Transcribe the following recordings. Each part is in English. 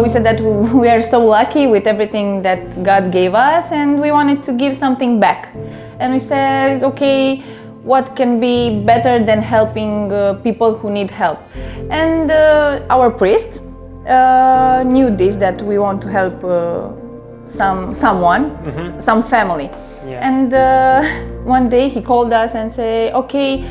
We said that we are so lucky with everything that God gave us and we wanted to give something back. And we said, okay, what can be better than helping people who need help? And our priest knew this, that we want to help someone, some family. Yeah. And one day he called us and said, okay,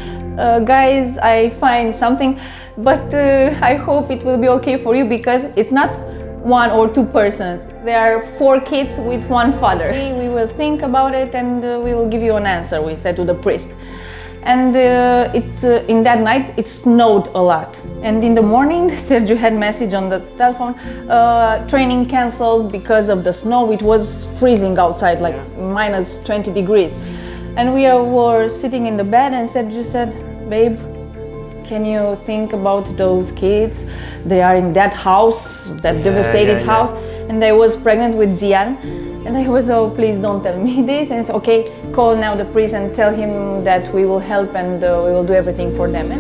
guys, I find something, but I hope it will be okay for you because it's not one or two persons. There are 4 kids with one father. We will think about it and we will give you an answer, we said to the priest. And in that night it snowed a lot. And in the morning, Sergiu had message on the telephone, training cancelled because of the snow. It was freezing outside, like minus 20 degrees. And we were sitting in the bed and Sergiu said, babe, can you think about those kids? They are in that house, that devastated house. And I was pregnant with Zian. And I was, oh, please don't tell me this. And it's okay, call now the priest and tell him that we will help and we will do everything for them.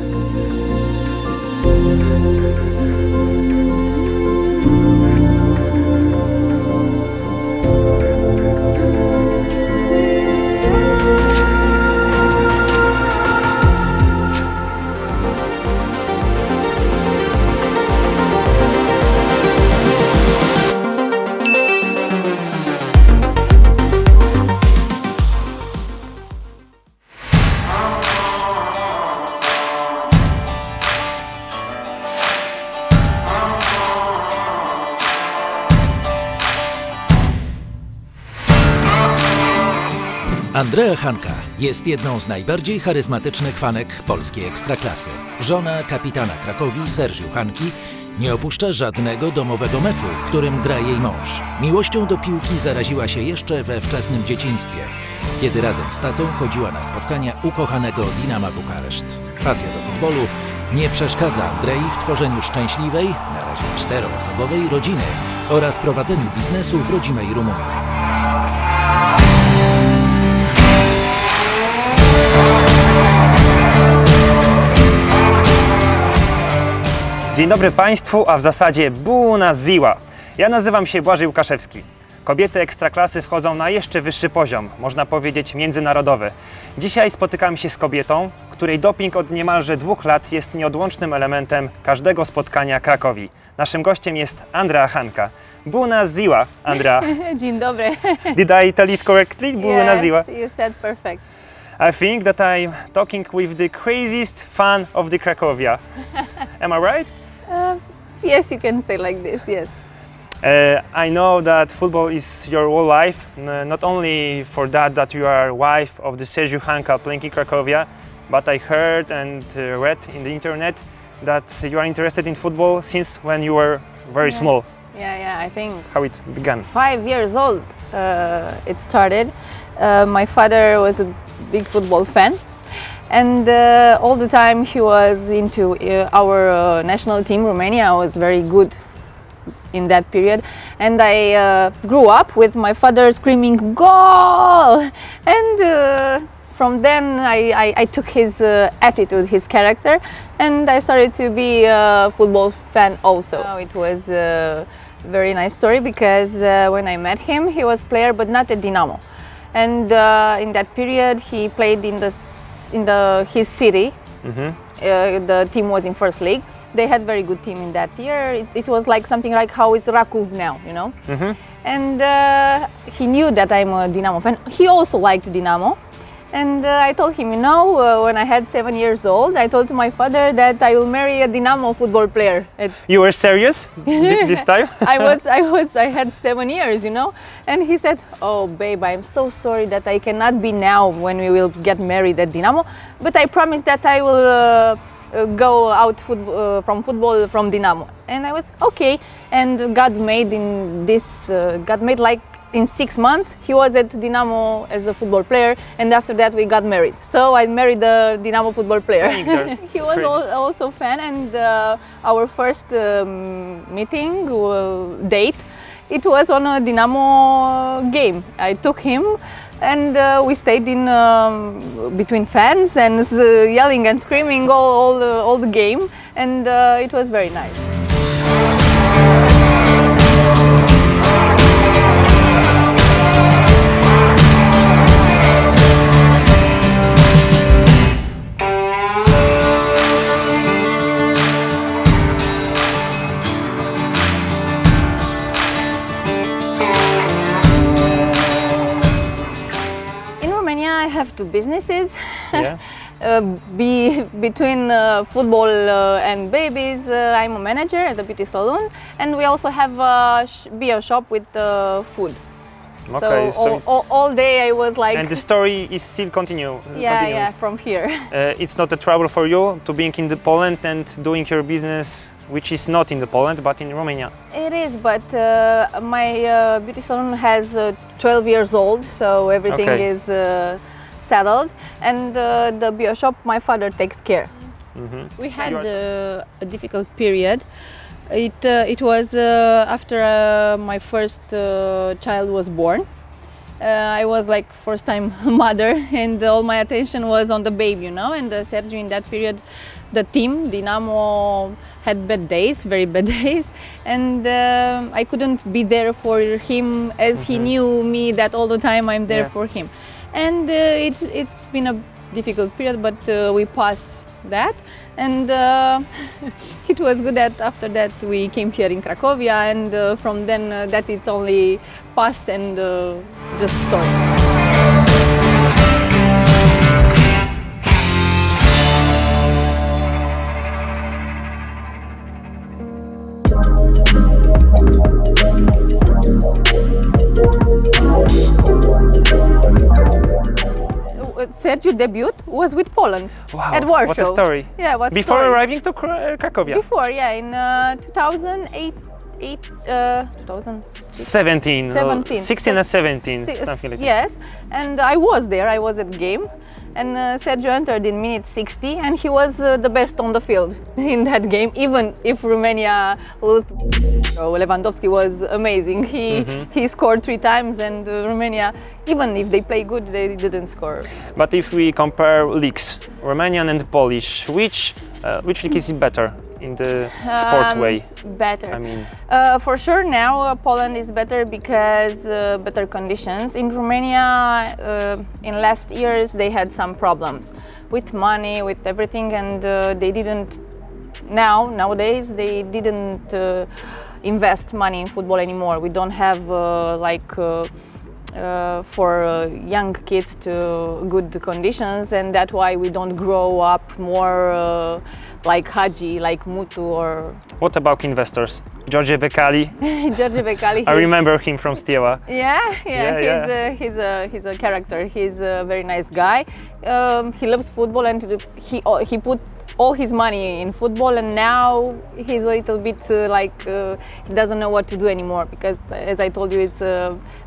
Andreea Hanca jest jedną z najbardziej charyzmatycznych fanek polskiej ekstraklasy. Żona kapitana Cracovii, Sergiu Hanki, nie opuszcza żadnego domowego meczu, w którym gra jej mąż. Miłością do piłki zaraziła się jeszcze we wczesnym dzieciństwie, kiedy razem z tatą chodziła na spotkania ukochanego Dinama Bukareszt. Pasja do futbolu nie przeszkadza Andrei w tworzeniu szczęśliwej, na razie 4-osobowej rodziny oraz prowadzeniu biznesu w rodzimej Rumunii. Dzień dobry Państwu, a w zasadzie bună ziua. Ja nazywam się Błażej Łukaszewski. Kobiety Ekstraklasy wchodzą na jeszcze wyższy poziom, można powiedzieć międzynarodowy. Dzisiaj spotykamy się z kobietą, której doping od niemalże 2 lat jest nieodłącznym elementem każdego spotkania Cracovii. Naszym gościem jest Andreea Hanca. Bună ziua, Andreea. Dzień dobry. Did I tell it correctly? Bună ziua. Yes, you said perfect. I think that I'm talking with the craziest fan of the Cracovia. Am I right? Yes, you can say like this, yes. I know that football is your whole life, not only for that you are wife of the Sergiu Hanca playing in Cracovia, but I heard and read in the internet that you are interested in football since when you were very small. Yeah, I think How it began? 5 years old it started. My father was a big football fan. And all the time he was into our national team, Romania. I was very good in that period. And I grew up with my father screaming, "Goal!" And from then I took his attitude, his character, and I started to be a football fan also. It was a very nice story because when I met him, he was player but not at Dinamo. And in that period he played in his city. The team was in first league. They had very good team in that year. It was like something like how it's Krakowie now, you know. And he knew that I'm a Dinamo fan. He also liked Dinamo. And I told him, you know, when I had 7 years old, I told my father that I will marry a Dinamo football player. You were serious this time? I had 7 years, you know. And he said, "Oh, babe, I'm so sorry that I cannot be now when we will get married at Dinamo, but I promise that I will go out from football from Dinamo." And I was okay. And God made like in 6 months he was at Dinamo as a football player, and after that we got married. So I married the Dinamo football player. He was also fan, and our first meeting date, it was on a Dinamo game. I took him and we stayed in between fans and yelling and screaming all the game, and it was very nice. to businesses. Yeah. Between football and babies, I'm a manager at the beauty salon, and we also have a shop with food. Okay, So all day I was like. And the story is still Yeah, from here. It's not a trouble for you to being in the Poland and doing your business, which is not in the Poland but in Romania. It is, but my beauty salon has 12 years old, so everything Okay. is settled, and the bio shop my father takes care. We had a difficult period. It was after my first child was born. I was like first time mother, and all my attention was on the baby, you know. And Sergiu, in that period, the team Dinamo had bad days, very bad days, and I couldn't be there for him as he knew me that all the time I'm there for him. And it's been a difficult period, but we passed that, and it was good that after that we came here in Cracovia, and from then that it's only past and just story. Sergiu debut was with Poland at Warsaw. What a story! Yeah, what Before story? arriving to Cracovia. Before, yeah, in 2008, 17, 16 and 17, something like that. Yes, and I was there. I was at game, and Sergiu entered in minute 60, and he was the best on the field in that game. Even if Romania lost, Lewandowski was amazing. He scored 3 times, and Romania, even if they play good, they didn't score. But if we compare leagues, Romanian and Polish, which league is better in the sport way? Better. I mean, for sure now Poland is better because better conditions. In Romania, in last years they had some problems with money, with everything, and they didn't. Nowadays they didn't invest money in football anymore. We don't have for young kids to good conditions, and that's why we don't grow up more like Hagi, like Mutu, or what about investors? George Bekali. George Bekali. I remember him from Stiewa. Yeah. He's a character. He's a very nice guy. He loves football, and he put all his money in football, and now he's a little bit he doesn't know what to do anymore, because as I told you, it's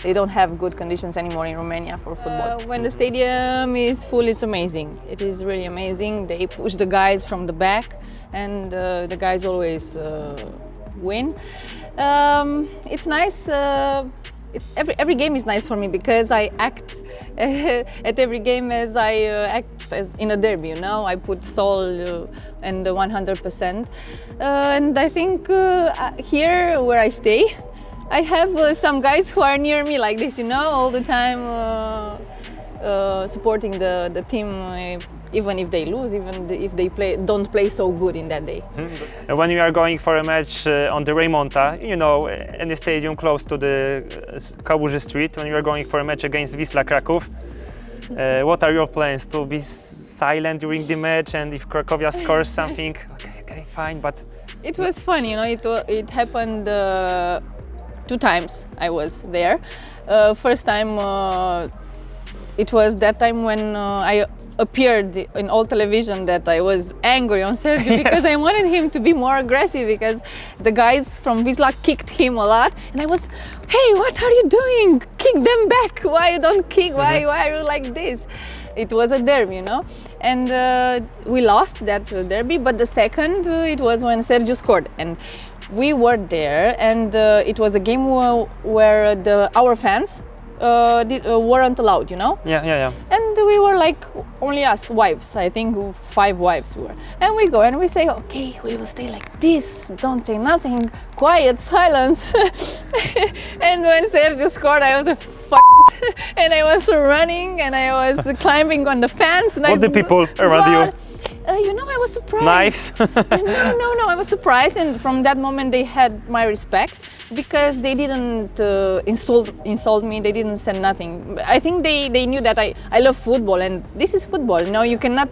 they don't have good conditions anymore in Romania for football. When the stadium is full, it's amazing. It is really amazing. They push the guys from the back, and the guys always win. It's nice. Every game is nice for me because I act at every game as I act as in a derby, you know. I put soul and 100%. And I think here where I stay, I have some guys who are near me like this, you know, all the time supporting the team. Even if they lose, even if they don't play so good in that day. When you are going for a match on the Rejmonta, you know, any stadium close to the Kałuży Street, when you are going for a match against Wisla Kraków, what are your plans? To be silent during the match, and if Cracovia scores something, okay, fine, but... It was fun, you know, it happened 2 times I was there. First time, it was that time when I appeared in all television that I was angry on Sergiu because I wanted him to be more aggressive, because the guys from Wisla kicked him a lot, and I was, hey, what are you doing? Kick them back. Why you don't kick? Why are you like this? It was a derby, you know, and we lost that derby, but the second it was when Sergiu scored, and we were there, and it was a game where our fans weren't allowed, you know? Yeah. And we were like only us wives, I think 5 wives were. And we go and we say, okay, we will stay like this, don't say nothing, quiet, silence. And when Sergiu scored, I was like, fuck it. And I was running and I was climbing on the fence. And What the people around you? I was surprised. Knives? No, I was surprised, and from that moment they had my respect because they didn't insult me, they didn't say nothing. I think they knew that I love football, and this is football, you cannot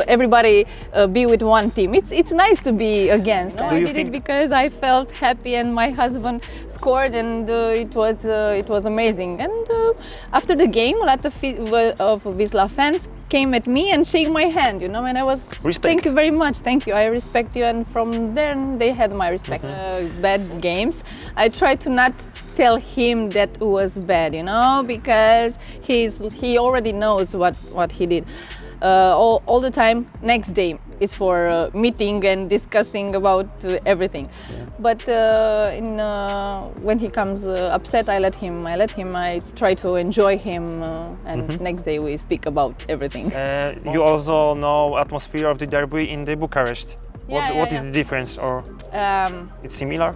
everybody be with one team. It's nice to be against. I did it because I felt happy and my husband scored, and it was amazing. And after the game, a lot of Wisla fans came at me and shake my hand, and I was respect. Thank you very much, thank you, I respect you, and from there they had my respect. Bad games, I try to not tell him that it was bad, because he already knows what he did. All the time, next day is for meeting and discussing about everything. Yeah. But when he comes upset, I let him. I try to enjoy him, and next day we speak about everything. You also know atmosphere of the derby in the Bucharest. What is the difference, or it's similar?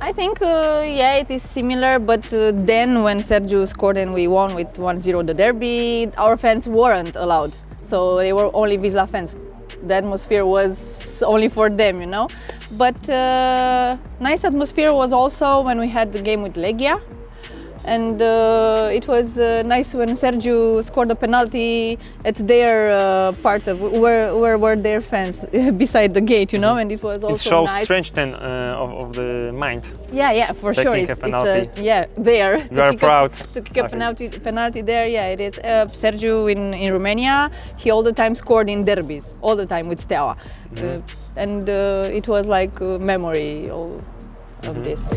I think, it is similar, but then when Sergiu scored and we won with 1-0 the derby, our fans weren't allowed. So they were only Wisla fans. The atmosphere was only for them, But nice atmosphere was also when we had the game with Legia. And it was nice when Sergiu scored a penalty at their part of where were their fans beside the gate, and it was also it shows nice. strength then of the mind. Yeah, for sure. Taking a penalty. There. You are proud. To kick a penalty there, it is. Sergiu in Romania, he all the time scored in derbies, all the time with Steaua, and it was like a memory of this.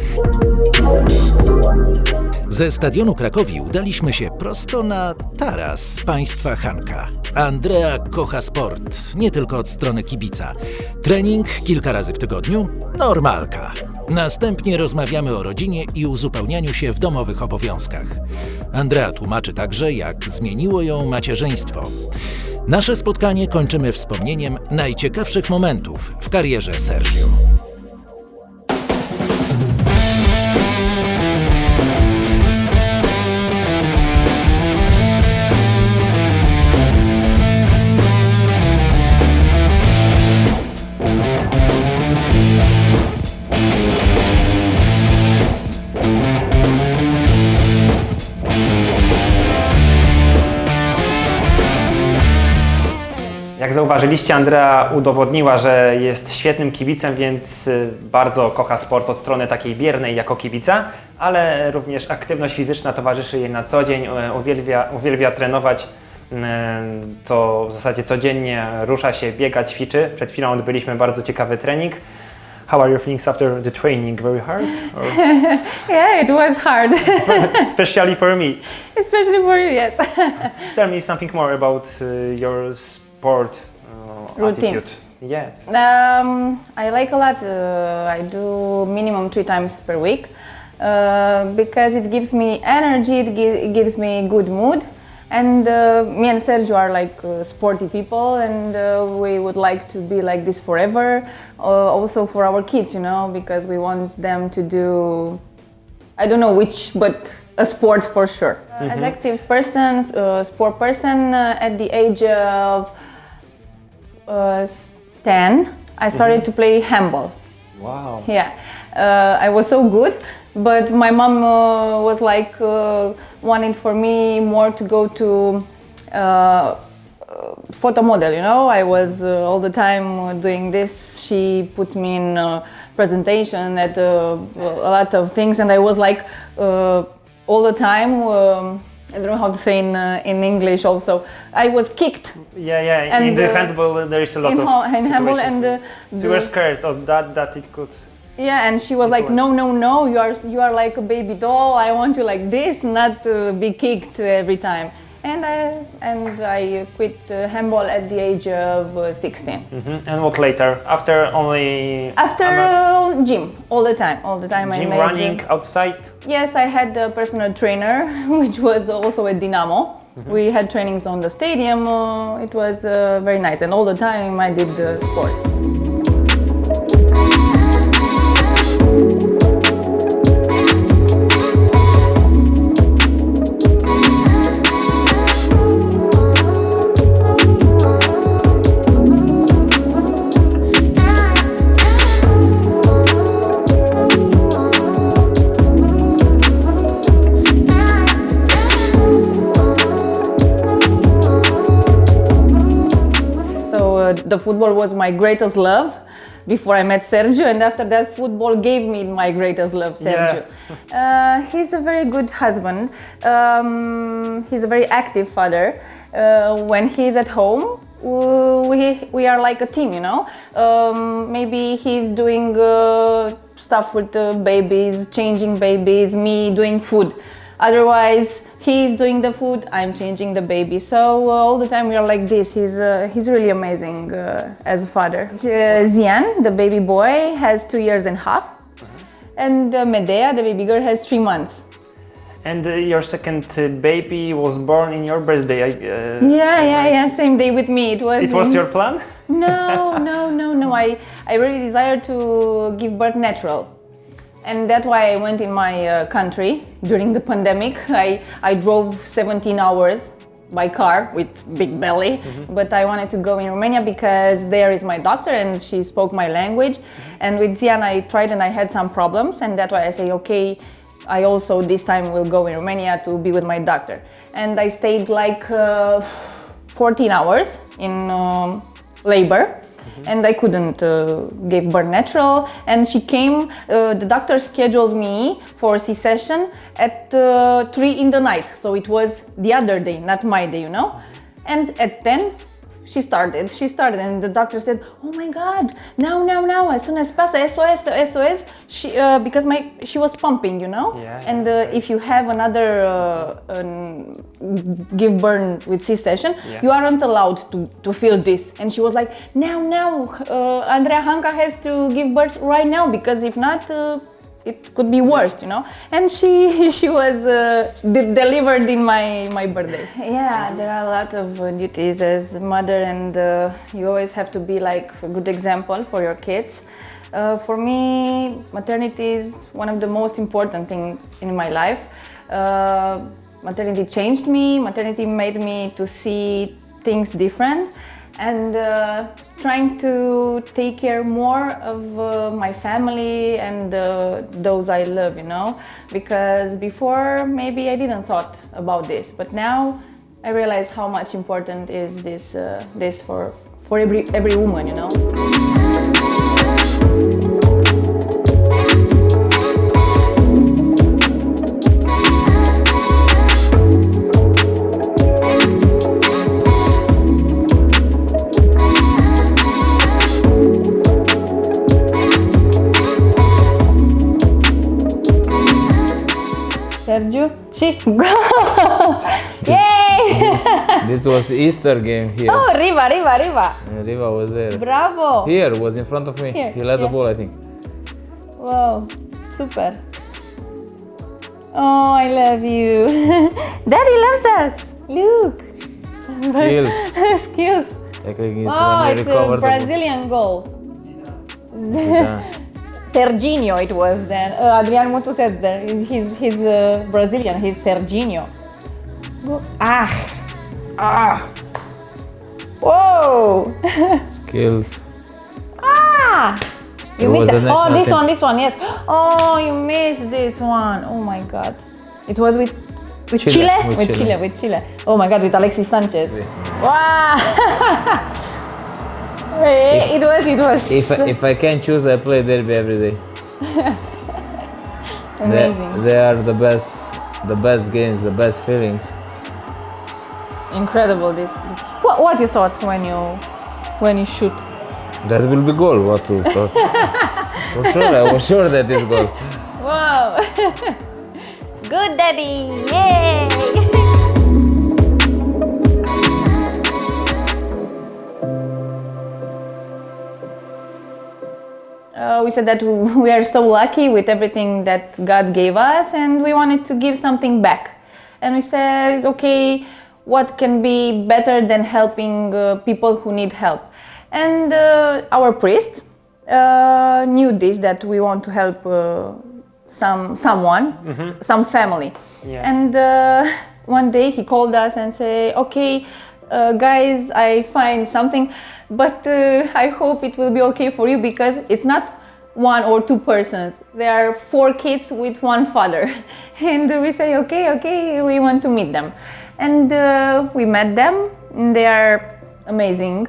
Ze stadionu Cracovii udaliśmy się prosto na taras państwa Hanca. Andreea kocha sport, nie tylko od strony kibica. Trening kilka razy w tygodniu? Normalka. Następnie rozmawiamy o rodzinie i uzupełnianiu się w domowych obowiązkach. Andreea tłumaczy także, jak zmieniło ją macierzyństwo. Nasze spotkanie kończymy wspomnieniem najciekawszych momentów w karierze Sergiu. Jak zauważyliście, Andreea udowodniła, że jest świetnym kibicem, więc bardzo kocha sport od strony takiej biernej jako kibica, ale również aktywność fizyczna towarzyszy jej na co dzień, uwielbia trenować, to w zasadzie codziennie rusza się, biega, ćwiczy. Przed chwilą odbyliśmy bardzo ciekawy trening. How are your feelings after the training? Very hard? Or? Yeah, it was hard. Especially for me. Especially for you, yes. Tell me something more about your sport routine. Attitude. Yes. I like a lot. I do minimum 3 times per week because it gives me energy, it gives me good mood. And me and Sergiu are like sporty people, and we would like to be like this forever. Also for our kids, because we want them to do, I don't know which, but a sport for sure. As active person, sport person, at the age of 10, I started to play handball. Wow. Yeah, I was so good, but my mom was like wanting for me more to go to photo model. I was all the time doing this. She put me in presentation at a lot of things, and I was like all the time. I don't know how to say in English. Also, I was kicked. Yeah. And in the handball, there is a lot of handball, and so you were scared of that it could. Yeah, and she was like, no, you are like a baby doll. I want you like this, not be kicked every time. And I quit handball at the age of 16. And what later? After gym, all the time. Gym, running outside? Yes, I had a personal trainer, which was also at Dinamo. We had trainings on the stadium. It was very nice, and all the time I did the sport. the football was my greatest love before I met Sergiu, and after that football gave me my greatest love, Sergiu. Yeah. He's a very good husband. He's a very active father. When he's at home, we are like a team, you know. Maybe he's doing stuff with the babies, changing babies, me doing food. Otherwise, he's doing the food, I'm changing the baby. So all the time we are like this. He's really amazing as a father. Zian, the baby boy, has 2 years and a half. And Medea, the baby girl, has 3 months. And your second baby was born in your birthday. Yeah, same day with me. It was your plan? No. I really desired to give birth natural. And that's why I went in my country during the pandemic. I drove 17 hours by car with big belly, but I wanted to go in Romania because there is my doctor and she spoke my language. And with Zian I tried and I had some problems, and that's why I say, okay, I also this time will go in Romania to be with my doctor. And I stayed like 14 hours in labor. And I couldn't give birth natural, and she came, the doctor scheduled me for C-section at 3 in the night, so it was the other day, not my day, you know. And at 10 she started, and the doctor said, oh my god, now, as soon as possible, SOS, because she was pumping, you know. And if you have another give birth with C-section, you aren't allowed to feel this. And she was like, now, Andreea Hanca has to give birth right now, because if not, it could be worse, you know. And she was delivered in my birthday. Yeah, there are a lot of duties as a mother, and you always have to be like a good example for your kids. For me, maternity is one of the most important things in my life. Maternity changed me. Maternity made me to see things different, and trying to take care more of my family and those I love, you know, because before maybe I didn't thought about this, but now I realize how much important is this for every woman, you know. Sergiu, yay! This was Easter game here. Oh, Riva. Riva was there. Bravo! Here, was in front of me. Here, he led the ball, I think. Wow, super. Oh, I love you. Daddy loves us. Look. Skills. Oh, it's a Brazilian goal. Serginho it was then. Adrian Mutu said that he's Brazilian. He's Serginho. Whoa! Skills. You missed it. Oh, this one, yes. Oh, you missed this one. Oh my God. It was with Chile? With Chile. Oh my God, with Alexis Sanchez. Yeah. Wow! It was. If I can choose, I play derby every day. Amazing. They are the best games, the best feelings. Incredible. This. What you thought when you shoot? That will be goal. What you thought? For sure, I was sure that is goal. Wow. Good daddy. Yay. We said that we are so lucky with everything that God gave us, and we wanted to give something back. And we said, okay, what can be better than helping people who need help? And our priest knew this, that we want to help someone, some family. Yeah. And one day he called us and said, okay, guys, I find something, but I hope it will be okay for you, because it's not 1 or 2 persons. There are 4 kids with 1 father. And we say, okay, we want to meet them. And we met them. They are amazing.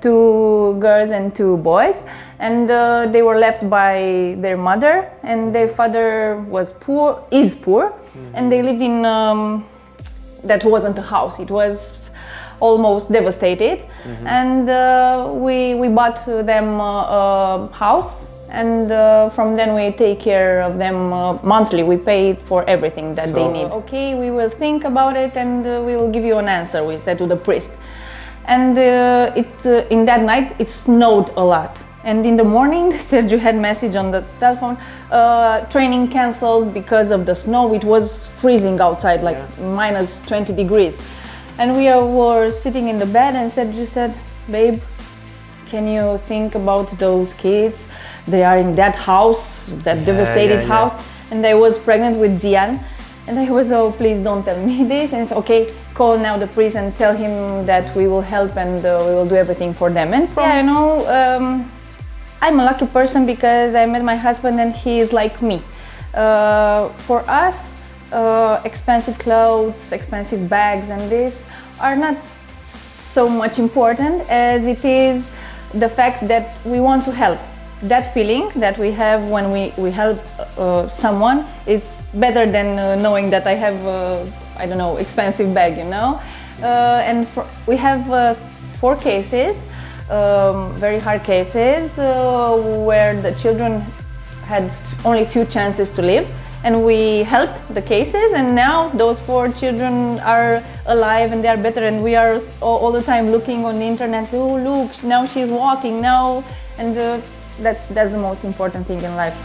2 girls and 2 boys, and they were left by their mother, and their father is poor, and they lived in that wasn't a house, it was almost devastated, and we bought them a house, and from then we take care of them monthly. We pay for everything that they need. Okay, we will think about it and we will give you an answer, we said to the priest. And in that night it snowed a lot, and in the morning Sergiu had message on the telephone, training cancelled because of the snow. It was freezing outside, like minus 20 degrees, and we were sitting in the bed, and Sergiu said, babe, can you think about those kids? They are in that house, that devastated house, and I was pregnant with Zian. And I was, oh, please don't tell me this. And it's okay, call now the priest and tell him that we will help and we will do everything for them. And I'm a lucky person because I met my husband and he is like me. For us, expensive clothes, expensive bags and this are not so much important as it is the fact that we want to help. That feeling that we have when we help someone is better than knowing that I have, I don't know, expensive bag, you know. We have 4 cases, very hard cases, where the children had only few chances to live, and we helped the cases, and now those 4 children are alive and they are better, and we are all the time looking on the internet, oh look, now she's walking now, and that's the most important thing in life.